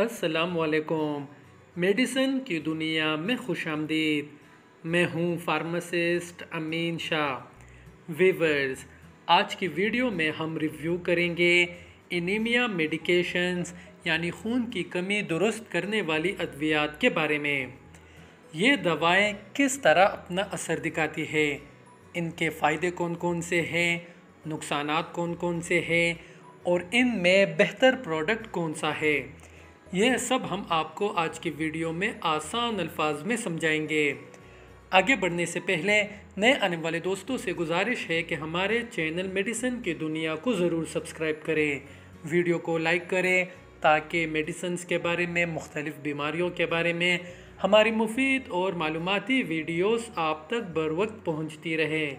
السلام علیکم۔ میڈیسن کی دنیا میں خوش آمدید۔ میں ہوں فارماسسٹ امین شاہ۔ ویورز، آج کی ویڈیو میں ہم ریویو کریں گے انیمیا میڈیکیشنز یعنی خون کی کمی درست کرنے والی ادویات کے بارے میں۔ یہ دوائیں کس طرح اپنا اثر دکھاتی ہے، ان کے فائدے کون کون سے ہیں، نقصانات کون کون سے ہیں اور ان میں بہتر پروڈکٹ کون سا ہے، یہ سب ہم آپ کو آج کی ویڈیو میں آسان الفاظ میں سمجھائیں گے۔ آگے بڑھنے سے پہلے نئے آنے والے دوستوں سے گزارش ہے کہ ہمارے چینل میڈیسن کی دنیا کو ضرور سبسکرائب کریں، ویڈیو کو لائک کریں تاکہ میڈیسنز کے بارے میں، مختلف بیماریوں کے بارے میں ہماری مفید اور معلوماتی ویڈیوز آپ تک بروقت پہنچتی رہیں۔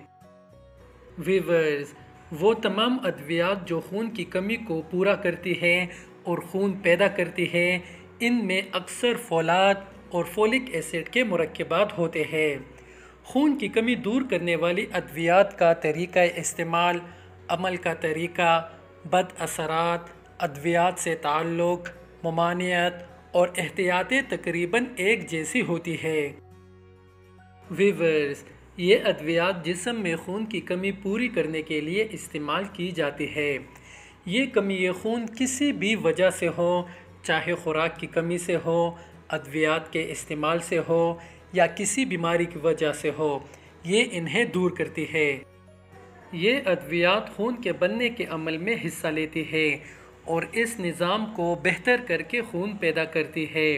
ویورز، وہ تمام ادویات جو خون کی کمی کو پورا کرتی ہیں اور خون پیدا کرتی ہیں، ان میں اکثر فولاد اور فولک ایسڈ کے مرکبات ہوتے ہیں۔ خون کی کمی دور کرنے والی ادویات کا طریقہ استعمال، عمل کا طریقہ، بد اثرات، ادویات سے تعلق، ممانعت اور احتیاطیں تقریباً ایک جیسی ہوتی ہے۔ ویورز، یہ ادویات جسم میں خون کی کمی پوری کرنے کے لیے استعمال کی جاتی ہے۔ یہ کمی خون کسی بھی وجہ سے ہو، چاہے خوراک کی کمی سے ہو، ادویات کے استعمال سے ہو یا کسی بیماری کی وجہ سے ہو، یہ انہیں دور کرتی ہے۔ یہ ادویات خون کے بننے کے عمل میں حصہ لیتی ہے اور اس نظام کو بہتر کر کے خون پیدا کرتی ہے۔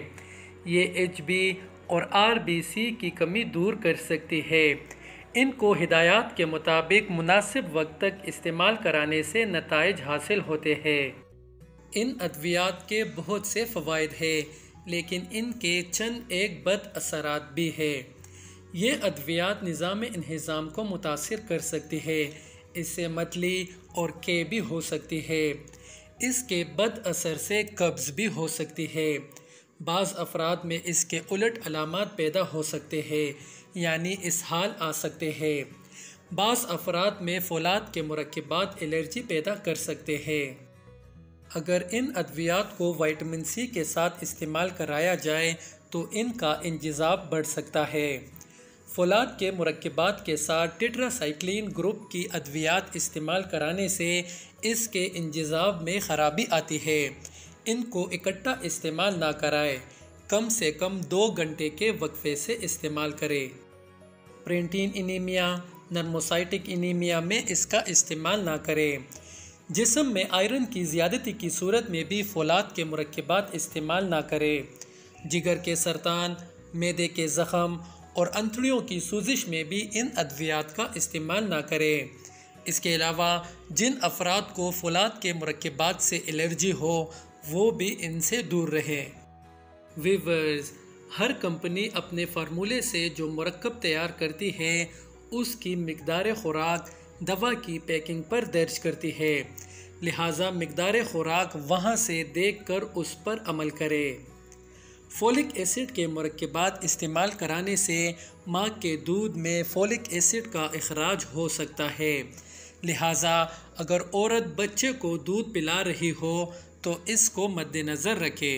یہ ایچ بی اور آر بی سی کی کمی دور کر سکتی ہے۔ ان کو ہدایات کے مطابق مناسب وقت تک استعمال کرانے سے نتائج حاصل ہوتے ہیں۔ ان ادویات کے بہت سے فوائد ہیں، لیکن ان کے چند ایک بد اثرات بھی ہیں۔ یہ ادویات نظام انہضام کو متاثر کر سکتی ہے، اس سے متلی اور قے بھی ہو سکتی ہے۔ اس کے بد اثر سے قبض بھی ہو سکتی ہے۔ بعض افراد میں اس کے الٹ علامات پیدا ہو سکتے ہیں، یعنی اسہال آ سکتے ہیں۔ بعض افراد میں فولاد کے مرکبات الرجی پیدا کر سکتے ہیں۔ اگر ان ادویات کو وٹامن سی کے ساتھ استعمال کرایا جائے تو ان کا انجذاب بڑھ سکتا ہے۔ فولاد کے مرکبات کے ساتھ ٹیٹرا سائیکلین گروپ کی ادویات استعمال کرانے سے اس کے انجذاب میں خرابی آتی ہے۔ ان کو اکٹھا استعمال نہ کرائیں، کم سے کم 2 گھنٹے کے وقفے سے استعمال کریں۔ پرینٹین انیمیا، نرموسائٹک انیمیا میں اس کا استعمال نہ کریں۔ جسم میں آئرن کی زیادتی کی صورت میں بھی فولاد کے مرکبات استعمال نہ کریں۔ جگر کے سرطان، معدے کے زخم اور انتڑیوں کی سوزش میں بھی ان ادویات کا استعمال نہ کریں۔ اس کے علاوہ جن افراد کو فولاد کے مرکبات سے الرجی ہو وہ بھی ان سے دور رہیں۔ ویورز، ہر کمپنی اپنے فارمولے سے جو مرکب تیار کرتی ہے اس کی مقدار خوراک دوا کی پیکنگ پر درج کرتی ہے، لہٰذا مقدار خوراک وہاں سے دیکھ کر اس پر عمل کرے۔ فولک ایسڈ کے مرکبات استعمال کرانے سے ماں کے دودھ میں فولک ایسڈ کا اخراج ہو سکتا ہے، لہٰذا اگر عورت بچے کو دودھ پلا رہی ہو تو اس کو مد نظر رکھے۔